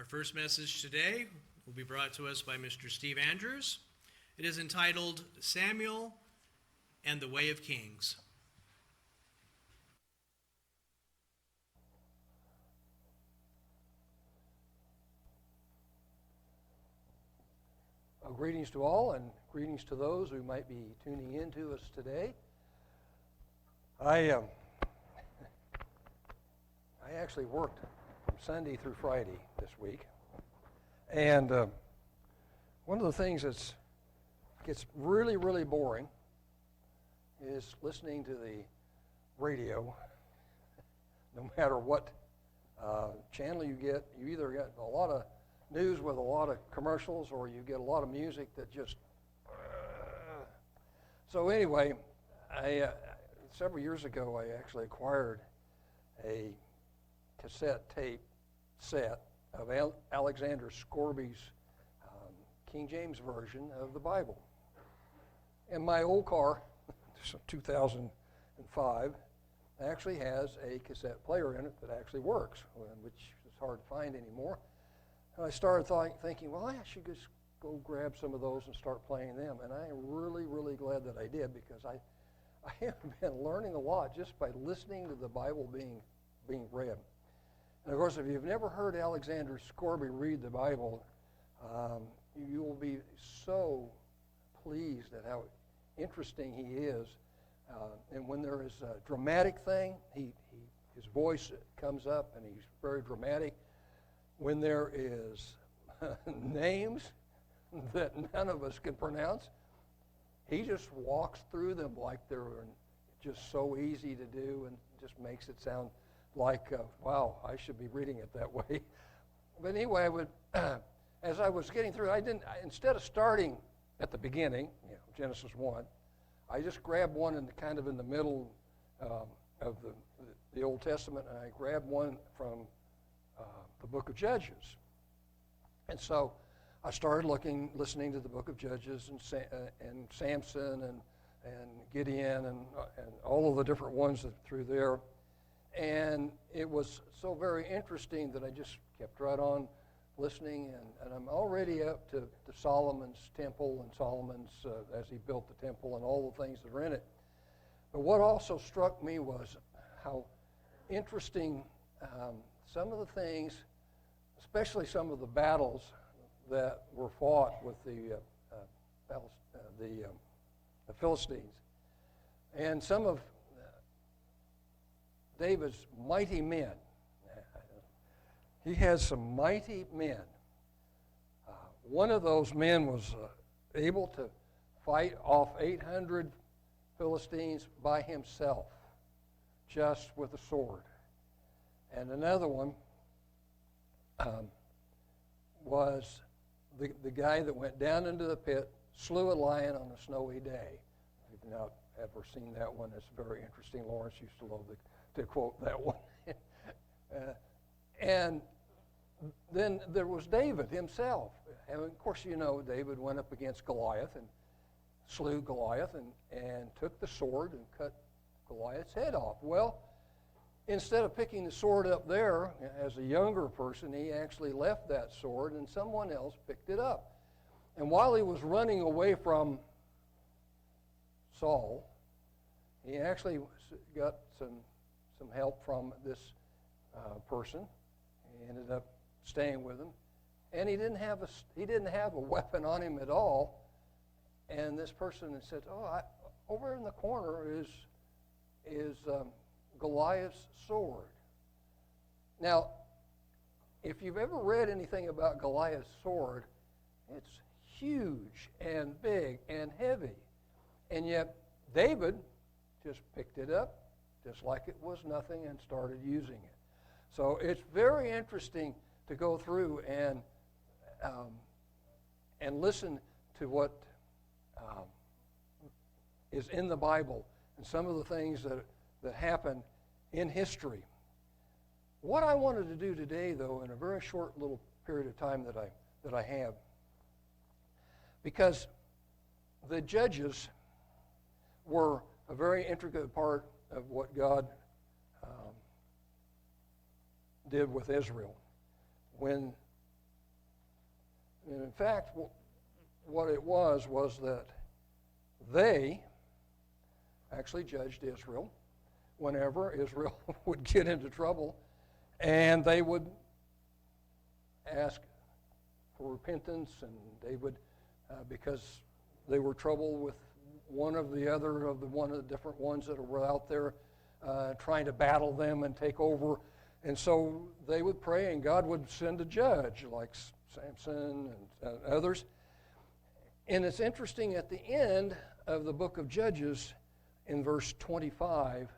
first message today will be brought to us by Mr. Steve Andrews. It is entitled Samuel and the Way of Kings. Greetings to all, and greetings to those who might be tuning in to us today. I actually worked from Sunday through Friday this week, and one of the things that gets really, really boring is listening to the radio. No matter what channel you get, you either get a lot of news with a lot of commercials, or you get a lot of music that just... So anyway, several years ago, I actually acquired a cassette tape set of Alexander Scourby's King James Version of the Bible. And my old car, 2005, actually has a cassette player in it that actually works, which is hard to find anymore. And I started thinking, well, I should just go grab some of those and start playing them. And I am really, really glad that I did, because I have been learning a lot just by listening to the Bible being read. And of course, if you've never heard Alexander Scourby read the Bible, you will be so pleased at how interesting he is. And when there is a dramatic thing, his voice comes up and he's very dramatic. When there is names that none of us can pronounce, he just walks through them like they're just so easy to do, and just makes it sound like, wow, I should be reading it that way. But anyway, as I was getting through, instead of starting at the beginning, Genesis 1, I just grabbed one in the middle of the Old Testament, and I grabbed one from the book of Judges. And so I started listening to the book of Judges, and Samson and Gideon and all of the different ones that through there. And it was so very interesting that I just kept right on listening, and I'm already up to Solomon's temple and Solomon's, as he built the temple and all the things that are in it. But what also struck me was how interesting some of the things, especially some of the battles that were fought with the Philistines, and some of David's mighty men. He has some mighty men. One of those men was able to fight off 800 Philistines by himself, just with a sword. And another one was the guy that went down into the pit, slew a lion on a snowy day. If you've not ever seen that one, it's very interesting. Lawrence used to love to quote that one. And then there was David himself. And of course, David went up against Goliath and slew Goliath and took the sword and cut Goliath's head off. Well, instead of picking the sword up there, as a younger person, he actually left that sword and someone else picked it up. And while he was running away from Saul, he actually got some help from this person. He ended up staying with him. And he didn't have a weapon on him at all. And this person said, over in the corner is Goliath's sword. Now, if you've ever read anything about Goliath's sword, it's huge and big and heavy. And yet David just picked it up just like it was nothing and started using it. So it's very interesting to go through and listen to what is in the Bible and some of the things that happen in history. What I wanted to do today, though, in a very short little period of time that I have, because the judges were a very intricate part of what God did with Israel. When And in fact, what it was that they actually judged Israel whenever Israel would get into trouble, and they would ask for repentance, and they would, because they were troubled with one of the different ones that were out there trying to battle them and take over. And so they would pray, and God would send a judge like Samson and others. And it's interesting, at the end of the book of Judges, in verse 25,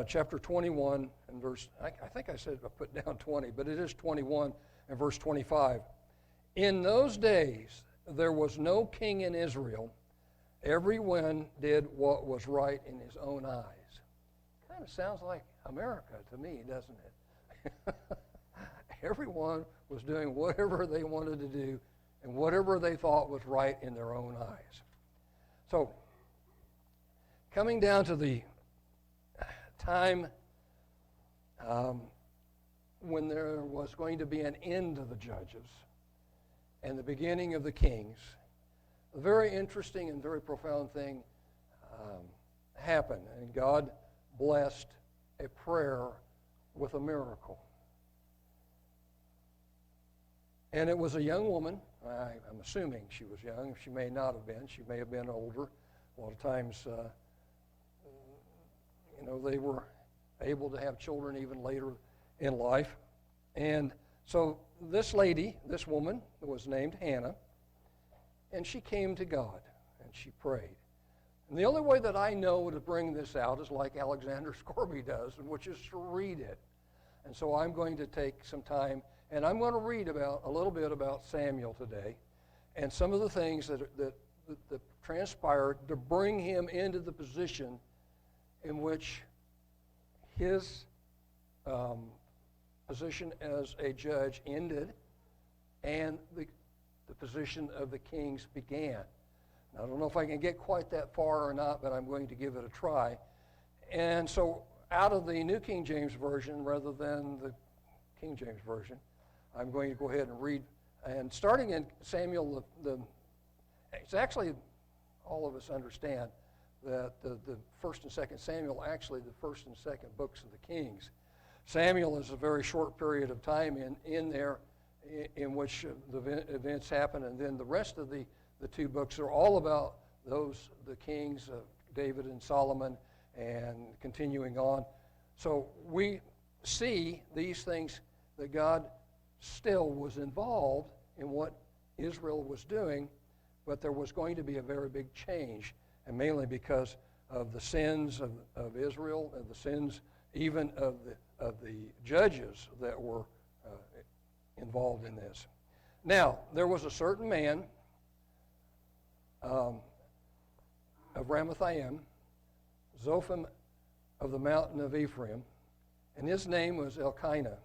chapter 21, and verse, I think I said I put down 20, but it is 21 and verse 25. In those days there was no king in Israel. Everyone did what was right in his own eyes. Kind of sounds like America to me, doesn't it? Everyone was doing whatever they wanted to do and whatever they thought was right in their own eyes. So, coming down to the time when there was going to be an end to the judges and the beginning of the kings, a very interesting and very profound thing happened, and God blessed a prayer with a miracle. And it was a young woman. I'm assuming she was young. She may not have been. She may have been older. A lot of times, they were able to have children even later in life. And so this woman, was named Hannah, and she came to God, and she prayed. And the only way that I know to bring this out is like Alexander Scorby does, which is to read it. And so I'm going to take some time, and I'm going to read a little bit about Samuel today, and some of the things that transpired to bring him into the position in which his position as a judge ended and the position of the kings began. Now, I don't know if I can get quite that far or not, but I'm going to give it a try. And so out of the New King James Version rather than the King James Version, I'm going to go ahead and read. And starting in Samuel, it's actually, all of us understand that the first and second Samuel, actually the first and second books of the Kings. Samuel is a very short period of time in there in which the events happen, and then the rest of the two books are all about the kings of David and Solomon and continuing on. So we see these things that God still was involved in what Israel was doing, but there was going to be a very big change, and mainly because of the sins of Israel and the sins even of the judges that were involved in this. Now, there was a certain man of Ramathaim, Zophim of the mountain of Ephraim, and his name was Elkanah,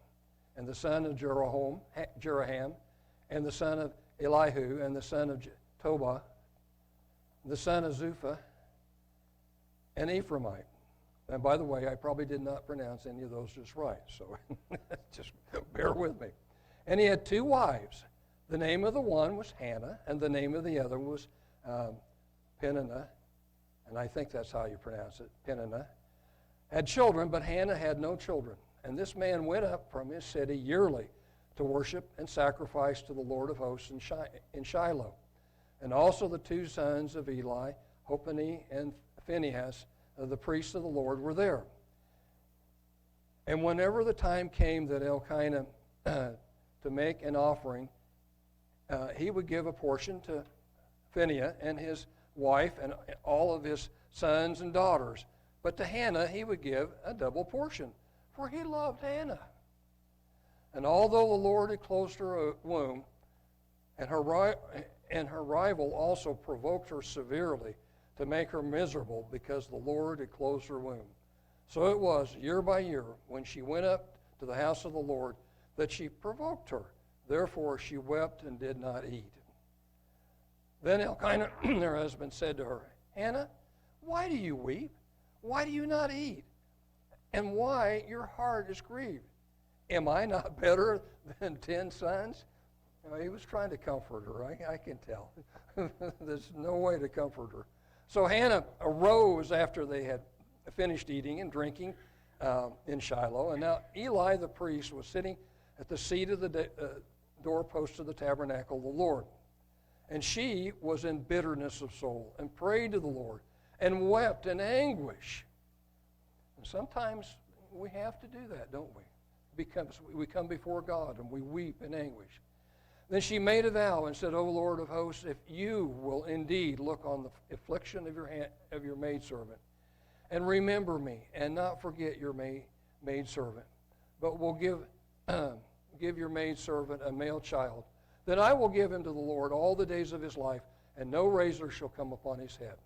and the son of Jeraham, and the son of Elihu, and the son of Tobiah, the son of Zuphah, an Ephraimite. And by the way, I probably did not pronounce any of those just right, so just bear with me. And he had two wives. The name of the one was Hannah, and the name of the other was Peninnah, and I think that's how you pronounce it, Peninnah. Had children, but Hannah had no children. And this man went up from his city yearly to worship and sacrifice to the Lord of hosts in Shiloh. And also the two sons of Eli, Hophni and Phinehas, the priests of the Lord, were there. And whenever the time came that Elkanah to make an offering, he would give a portion to Phinehas and his wife and all of his sons and daughters. But to Hannah he would give a double portion, for he loved Hannah. And although the Lord had closed her womb, and her rival also provoked her severely to make her miserable, because the Lord had closed her womb. So it was, year by year, when she went up to the house of the Lord, that she provoked her. Therefore she wept and did not eat. Then Elkanah, her husband, said to her, Hannah, why do you weep? Why do you not eat? And why your heart is grieved? Am I not better than 10 sons? You know, he was trying to comfort her. I can tell. There's no way to comfort her. So Hannah arose after they had finished eating and drinking in Shiloh. And now Eli the priest was sitting at the seat of the doorpost of the tabernacle of the Lord. And she was in bitterness of soul and prayed to the Lord and wept in anguish. And sometimes we have to do that, don't we? We come before God and we weep in anguish. Then she made a vow and said, O Lord of hosts, if you will indeed look on the affliction of your maidservant, and remember me, and not forget your maidservant, but will give your maidservant a male child, then I will give him to the Lord all the days of his life, and no razor shall come upon his head.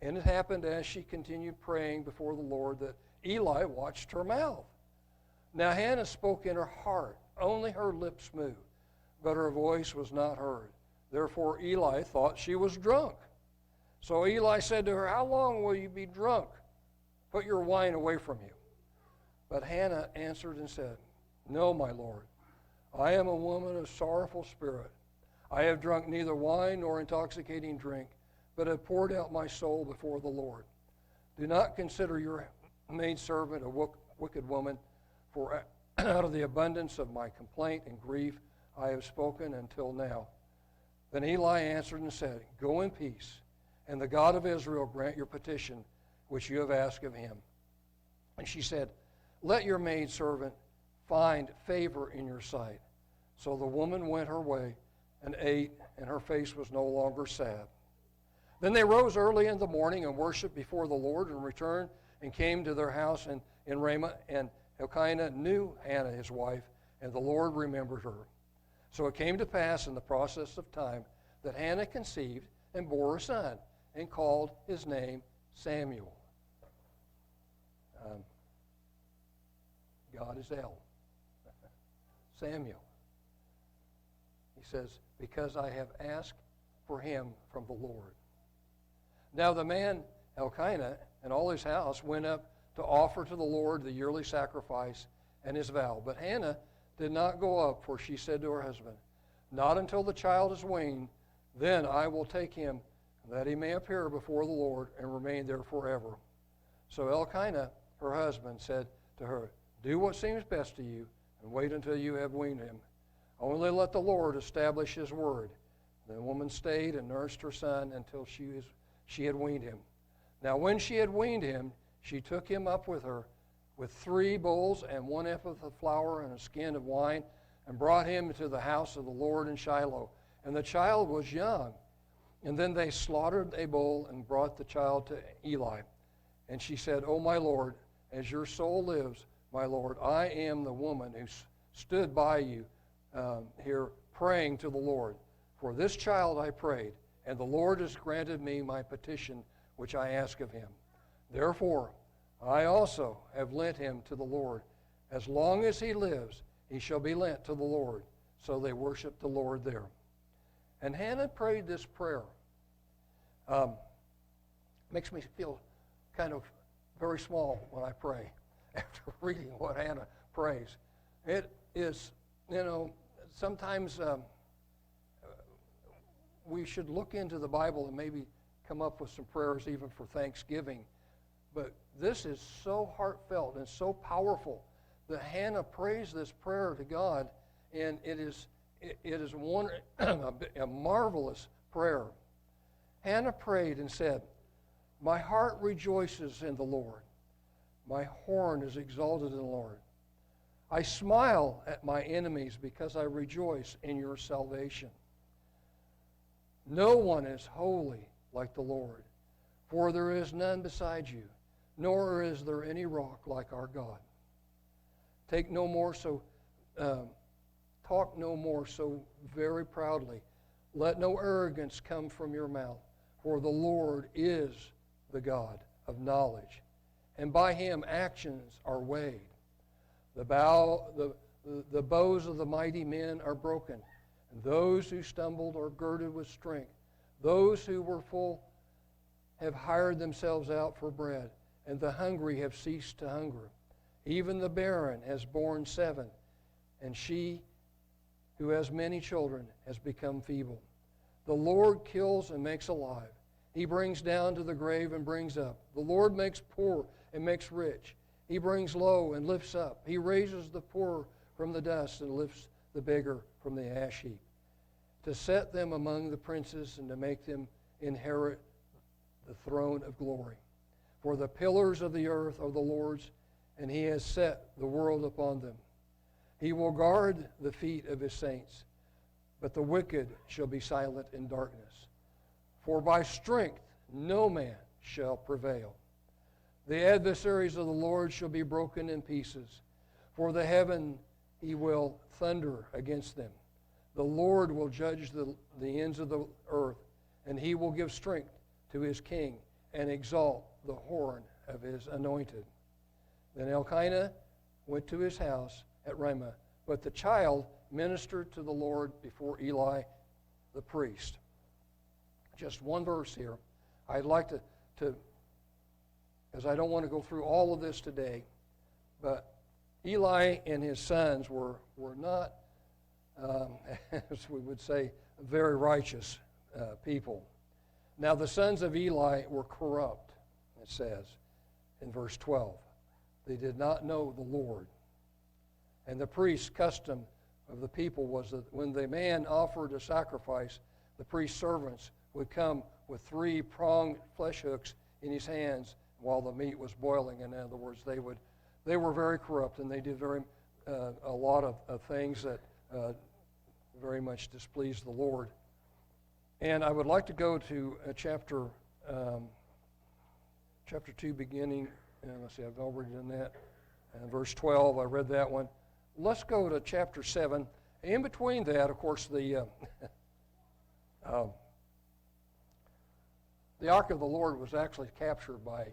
And it happened as she continued praying before the Lord that Eli watched her mouth. Now Hannah spoke in her heart, only her lips moved, but her voice was not heard. Therefore Eli thought she was drunk. So Eli said to her, How long will you be drunk? Put your wine away from you. But Hannah answered and said, No, my Lord, I am a woman of sorrowful spirit. I have drunk neither wine nor intoxicating drink, but have poured out my soul before the Lord. Do not consider your maidservant a wicked woman, for out of the abundance of my complaint and grief I have spoken until now. Then Eli answered and said, Go in peace, and the God of Israel grant your petition which you have asked of him. And she said, Let your maidservant find favor in your sight. So the woman went her way and ate, and her face was no longer sad. Then they rose early in the morning and worshipped before the Lord, and returned and came to their house in Ramah. And Elkanah knew Hannah his wife, and the Lord remembered her. So it came to pass in the process of time that Hannah conceived and bore a son, and called his name Samuel. God is El. Samuel. He says, Because I have asked for him from the Lord. Now the man Elkanah and all his house went up to offer to the Lord the yearly sacrifice and his vow. But Hannah did not go up, for she said to her husband, Not until the child is weaned, then I will take him, that he may appear before the Lord and remain there forever. So Elkanah, her husband, said to her, Do what seems best to you, and wait until you have weaned him. Only let the Lord establish his word. The woman stayed and nursed her son until she had weaned him. Now when she had weaned him, she took him up with her, with 3 bowls and 1 ephah of flour and a skin of wine, and brought him to the house of the Lord in Shiloh. And the child was young. And then they slaughtered a bull and brought the child to Eli. And she said, O my Lord, as your soul lives, my Lord, I am the woman who stood by you here praying to the Lord. For this child I prayed, and the Lord has granted me my petition which I ask of him. Therefore, I also have lent him to the Lord. As long as he lives, he shall be lent to the Lord. So they worshiped the Lord there. And Hannah prayed this prayer. Makes me feel kind of very small when I pray after reading what Hannah prays. It is, sometimes we should look into the Bible and maybe come up with some prayers even for Thanksgiving. But this is so heartfelt and so powerful that Hannah prays this prayer to God, and it is a marvelous prayer. Hannah prayed and said, My heart rejoices in the Lord. My horn is exalted in the Lord. I smile at my enemies because I rejoice in your salvation. No one is holy like the Lord, for there is none beside you, nor is there any rock like our God. Talk no more so very proudly. Let no arrogance come from your mouth, for the Lord is the God of knowledge, and by him actions are weighed. The bows of the mighty men are broken, and those who stumbled are girded with strength. Those who were full have hired themselves out for bread, and the hungry have ceased to hunger. Even the barren has borne 7, and she who has many children, has become feeble. The Lord kills and makes alive. He brings down to the grave and brings up. The Lord makes poor and makes rich. He brings low and lifts up. He raises the poor from the dust and lifts the beggar from the ash heap, to set them among the princes and to make them inherit the throne of glory. For the pillars of the earth are the Lord's, and he has set the world upon them. He will guard the feet of his saints, but the wicked shall be silent in darkness. For by strength no man shall prevail. The adversaries of the Lord shall be broken in pieces. For the heaven he will thunder against them. The Lord will judge the ends of the earth, and he will give strength to his king and exalt the horn of his anointed. Then Elkanah went to his house at Ramah, but the child ministered to the Lord before Eli the priest. Just one verse here. I'd like to because I don't want to go through all of this today, but Eli and his sons were not, as we would say, very righteous people. Now the sons of Eli were corrupt, it says in verse 12. They did not know the Lord. And the priest's custom of the people was that when the man offered a sacrifice, the priest's servants would come with 3 pronged flesh hooks in his hands while the meat was boiling. In other words, they were very corrupt, and they did a lot of things that very much displeased the Lord. And I would like to go to chapter 2, beginning. Let's see, I've already done that. And verse 12, I read that one. Let's go to chapter 7. In between that, of course, the Ark of the Lord was actually captured by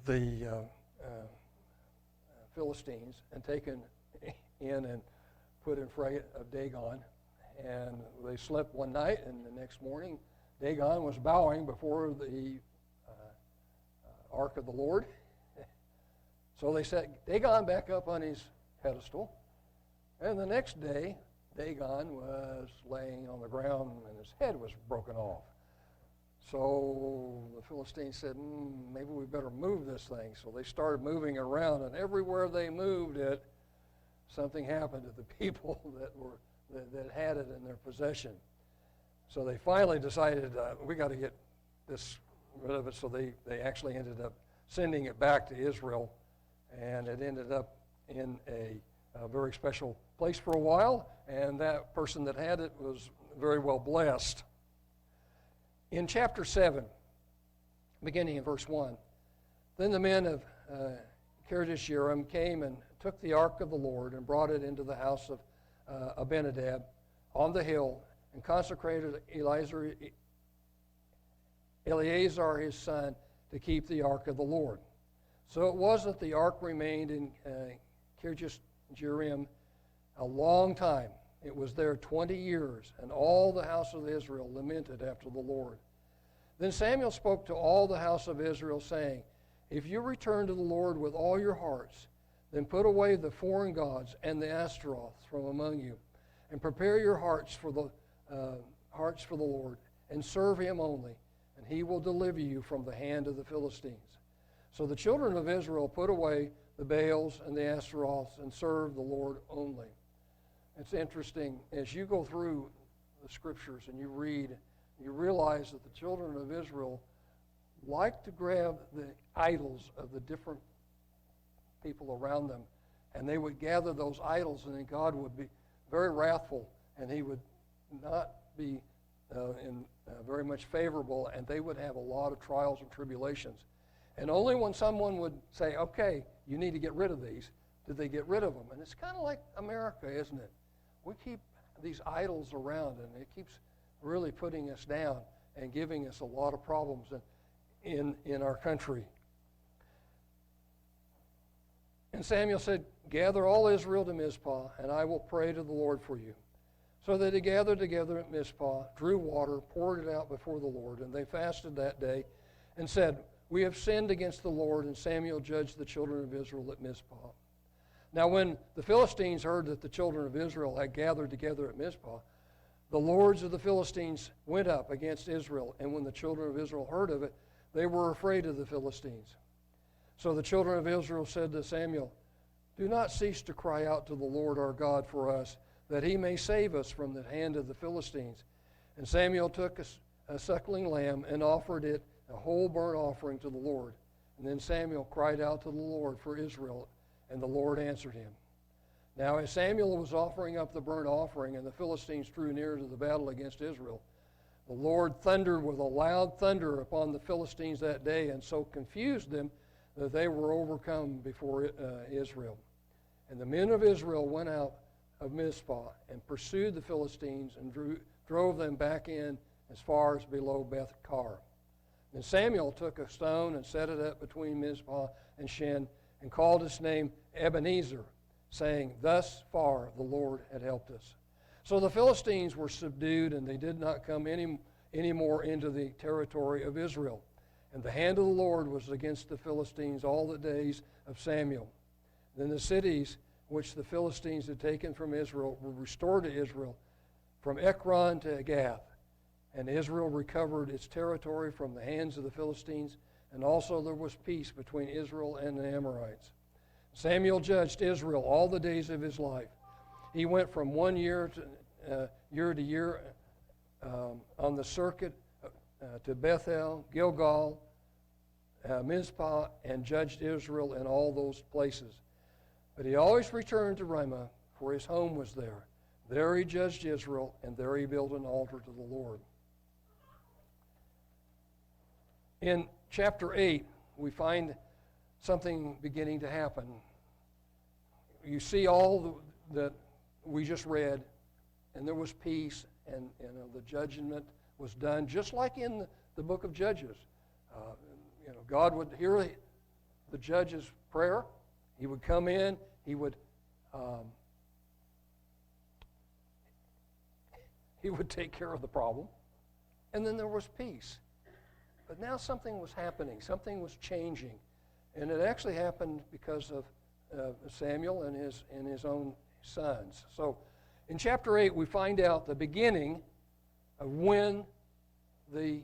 the Philistines and taken in and put in front of Dagon. And they slept one night, and the next morning, Dagon was bowing before the Ark of the Lord. So they set Dagon back up on his pedestal. And the next day, Dagon was laying on the ground, and his head was broken off. So the Philistines said, maybe we better move this thing. So they started moving around, and everywhere they moved it, something happened to the people that had it in their possession. So they finally decided, we got to get this rid of it. So they actually ended up sending it back to Israel, and it ended up in a very special place for a while, and that person that had it was very well blessed. In chapter 7, beginning in verse 1, then the men of Kirjath Jearim came and took the ark of the Lord and brought it into the house of Abinadab on the hill, and consecrated Eleazar his son to keep the ark of the Lord. So it was that the ark remained in Kirjath Jearim a long time. It was there 20 years, and all the house of Israel lamented after the Lord. Then Samuel spoke to all the house of Israel, saying, if you return to the Lord with all your hearts, then put away the foreign gods and the Ashtaroth from among you, and prepare your hearts for the Lord, and serve him only, and he will deliver you from the hand of the Philistines. So the children of Israel put away the Baals and the Ashtaroths and served the Lord only. It's interesting, as you go through the scriptures and you read, you realize that the children of Israel like to grab the idols of the different people around them, and they would gather those idols, and then God would be very wrathful, and he would not be very much favorable, and they would have a lot of trials and tribulations. And only when someone would say, okay, you need to get rid of these, did they get rid of them. And it's kind of like America, isn't it? We keep these idols around, and it keeps really putting us down and giving us a lot of problems in our country. And Samuel said, gather all Israel to Mizpah, and I will pray to the Lord for you. So they gathered together at Mizpah, drew water, poured it out before the Lord, and they fasted that day and said, we have sinned against the Lord. And Samuel judged the children of Israel at Mizpah. Now when the Philistines heard that the children of Israel had gathered together at Mizpah, the lords of the Philistines went up against Israel, and when the children of Israel heard of it, they were afraid of the Philistines. So the children of Israel said to Samuel, "Do not cease to cry out to the Lord our God for us, that he may save us from the hand of the Philistines." And Samuel took a suckling lamb and offered it a whole burnt offering to the Lord. And then Samuel cried out to the Lord for Israel, and the Lord answered him. Now as Samuel was offering up the burnt offering, and the Philistines drew near to the battle against Israel, the Lord thundered with a loud thunder upon the Philistines that day, and so confused them that they were overcome before Israel. And the men of Israel went out of Mizpah and pursued the Philistines and drove them back in as far as below Beth-kar. Then Samuel took a stone and set it up between Mizpah and Shen, and called its name Ebenezer, saying, "Thus far the Lord had helped us." So the Philistines were subdued, and they did not come any more into the territory of Israel. And the hand of the Lord was against the Philistines all the days of Samuel. Then the cities which the Philistines had taken from Israel were restored to Israel, from Ekron to Gath. And Israel recovered its territory from the hands of the Philistines, and also there was peace between Israel and the Amorites. Samuel judged Israel all the days of his life. He went from one year to year on the circuit to Bethel, Gilgal, Mizpah, and judged Israel in all those places. But he always returned to Ramah, for his home was there. There he judged Israel, and there he built an altar to the Lord. In chapter 8, we find something beginning to happen. You see all that we just read, and there was peace, and the judgment was done, just like in the book of Judges. God would hear the judge's prayer. He would come in. He would take care of the problem, and then there was peace. But now something was happening. Something was changing, and it actually happened because of Samuel and his own sons. So, in chapter 8, we find out the beginning of when the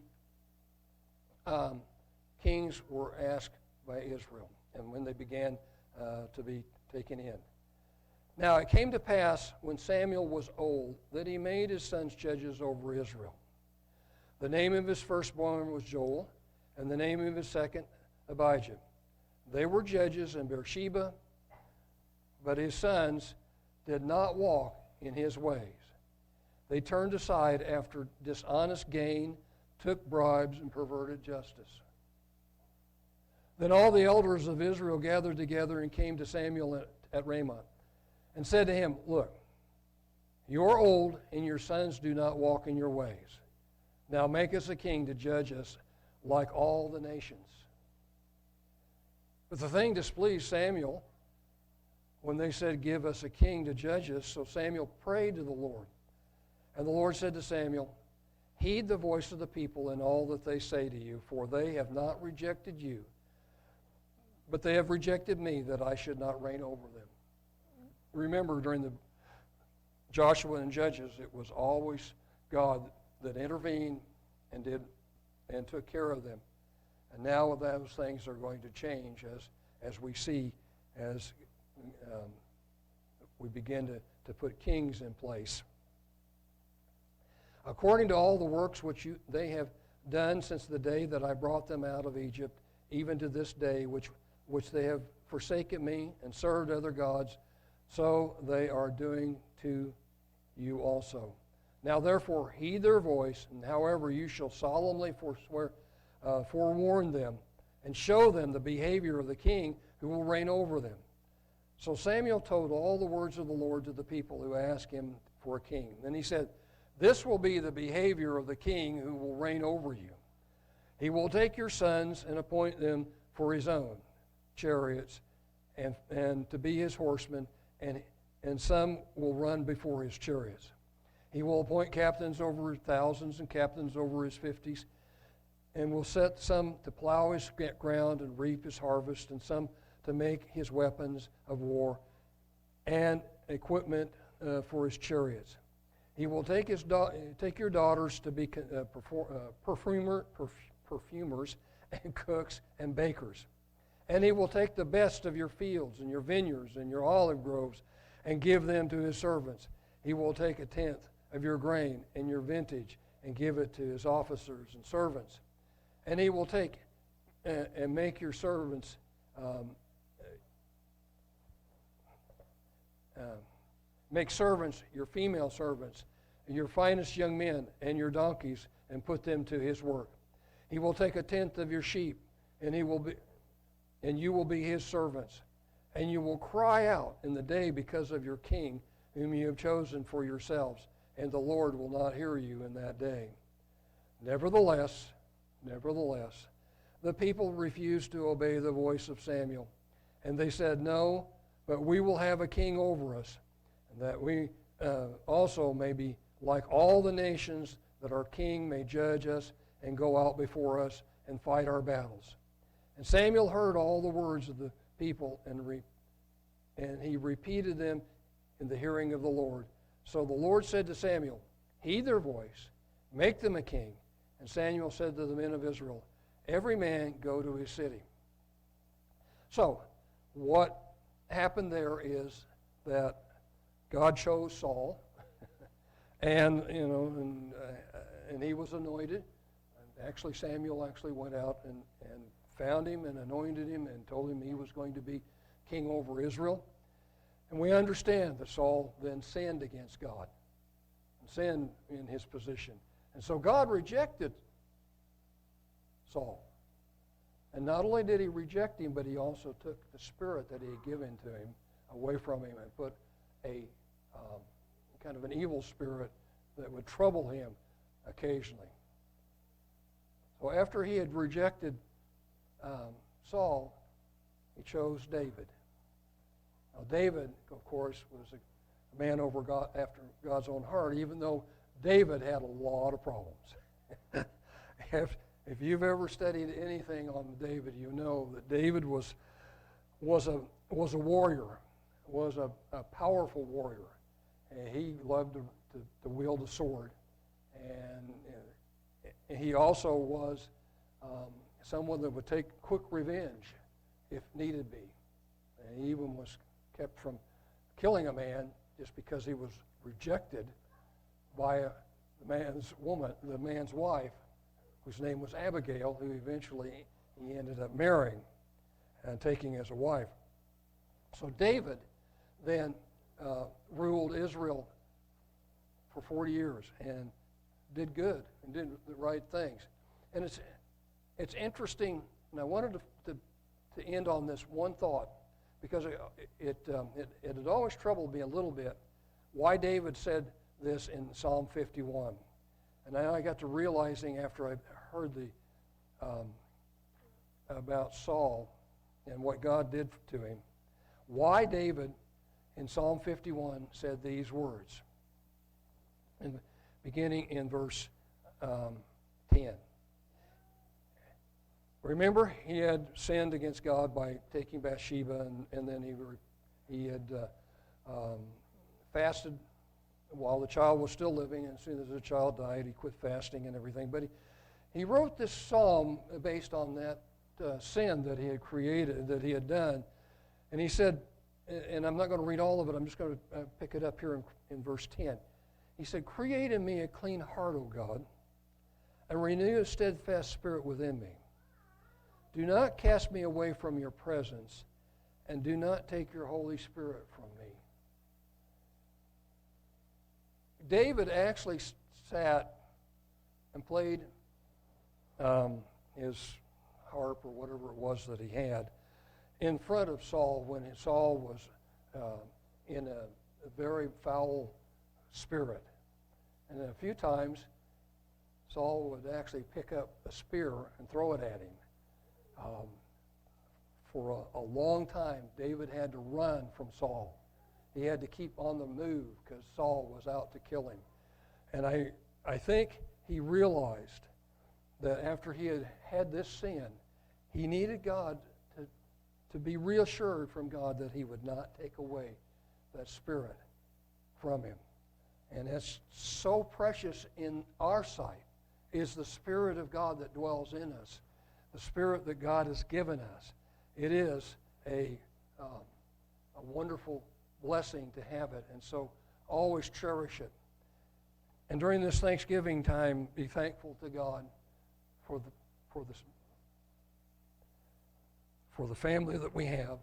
kings were asked by Israel, and when they began to be taken in. Now it came to pass, when Samuel was old, that he made his sons judges over Israel. The name of his firstborn was Joel, and the name of his second, Abijah. They were judges in Beersheba, but his sons did not walk in his ways. They turned aside after dishonest gain, took bribes, and perverted justice. Then all the elders of Israel gathered together and came to Samuel at Ramah and said to him, "Look, you are old, and your sons do not walk in your ways. Now make us a king to judge us like all the nations." But the thing displeased Samuel when they said, "Give us a king to judge us." So Samuel prayed to the Lord. And the Lord said to Samuel, "Heed the voice of the people in all that they say to you, for they have not rejected you, but they have rejected me, that I should not reign over them." Remember, during the Joshua and Judges, it was always God that intervened and took care of them. And now those things are going to change as we see, as we begin to put kings in place. "According to all the works which they have done since the day that I brought them out of Egypt, even to this day, which they have forsaken me and served other gods, so they are doing to you also. Now therefore heed their voice, and however you shall solemnly forewarn them, and show them the behavior of the king who will reign over them." So Samuel told all the words of the Lord to the people who asked him for a king. Then he said, "This will be the behavior of the king who will reign over you. He will take your sons and appoint them for his own chariots and to be his horsemen, and some will run before his chariots. He will appoint captains over his thousands and captains over his 50s, and will set some to plow his ground and reap his harvest, and some to make his weapons of war, and equipment for his chariots. He will take your daughters to be perfumers and cooks and bakers. And he will take the best of your fields and your vineyards and your olive groves and give them to his servants. He will take a tenth of your grain and your vintage and give it to his officers and servants. And he will take and make your servants make servants, your female servants, your finest young men and your donkeys, and put them to his work. He will take a tenth of your sheep, and you will be his servants. And you will cry out in the day because of your king, whom you have chosen for yourselves, and the Lord will not hear you in that day. Nevertheless, the people refused to obey the voice of Samuel, and they said, "No, but we will have a king over us, and that we also may be like all the nations, that our king may judge us and go out before us and fight our battles." And Samuel heard all the words of the people, and he repeated them in the hearing of the Lord. So the Lord said to Samuel, "Heed their voice, make them a king." And Samuel said to the men of Israel, "Every man go to his city." So what happened there is that God chose Saul, and he was anointed. And actually, Samuel went out and found him and anointed him and told him he was going to be king over Israel. And we understand that Saul then sinned against God and sinned in his position. And so God rejected Saul. And not only did he reject him, but he also took the spirit that he had given to him away from him and put a kind of an evil spirit that would trouble him occasionally. So after he had rejected Saul, he chose David. Now David, of course, was a man over God, after God's own heart, even though David had a lot of problems. If you've ever studied anything on David, you know that David was a warrior, was a powerful warrior. And he loved to wield a sword. And he also was someone that would take quick revenge if needed be. And he even was kept from killing a man just because he was rejected by the man's wife, whose name was Abigail, who eventually he ended up marrying and taking as a wife. So David then ruled Israel for 40 years and did good and did the right things. And it's interesting, and I wanted to end on this one thought, because it had always troubled me a little bit why David said this in Psalm 51. And then I got to realizing after I heard about Saul and what God did to him, why David in Psalm 51 said these words, beginning in verse 10. Remember, he had sinned against God by taking Bathsheba, and then he had fasted while the child was still living, and as soon as the child died, he quit fasting and everything. But he wrote this psalm based on that sin that he had created, that he had done. And he said, and I'm not going to read all of it, I'm just going to pick it up here in verse 10. He said, "Create in me a clean heart, O God, and renew a steadfast spirit within me. Do not cast me away from your presence, and do not take your Holy Spirit from me." David actually sat and played his harp or whatever it was that he had in front of Saul when Saul was in a very foul spirit. And a few times, Saul would actually pick up a spear and throw it at him. For a long time, David had to run from Saul. He had to keep on the move because Saul was out to kill him. And I think he realized that after he had this sin, he needed God to be reassured from God that he would not take away that Spirit from Him. And it's so precious in our sight is the Spirit of God that dwells in us, the Spirit that God has given us. It is a wonderful blessing to have it, and so always cherish it. And during this Thanksgiving time, be thankful to God for the family that we have,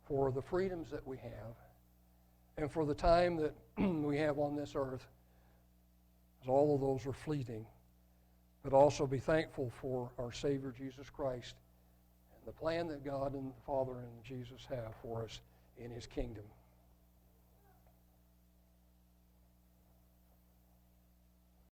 for the freedoms that we have, and for the time that we have on this earth, as all of those are fleeting. But also be thankful for our Savior Jesus Christ and the plan that God and the Father and Jesus have for us in His kingdom.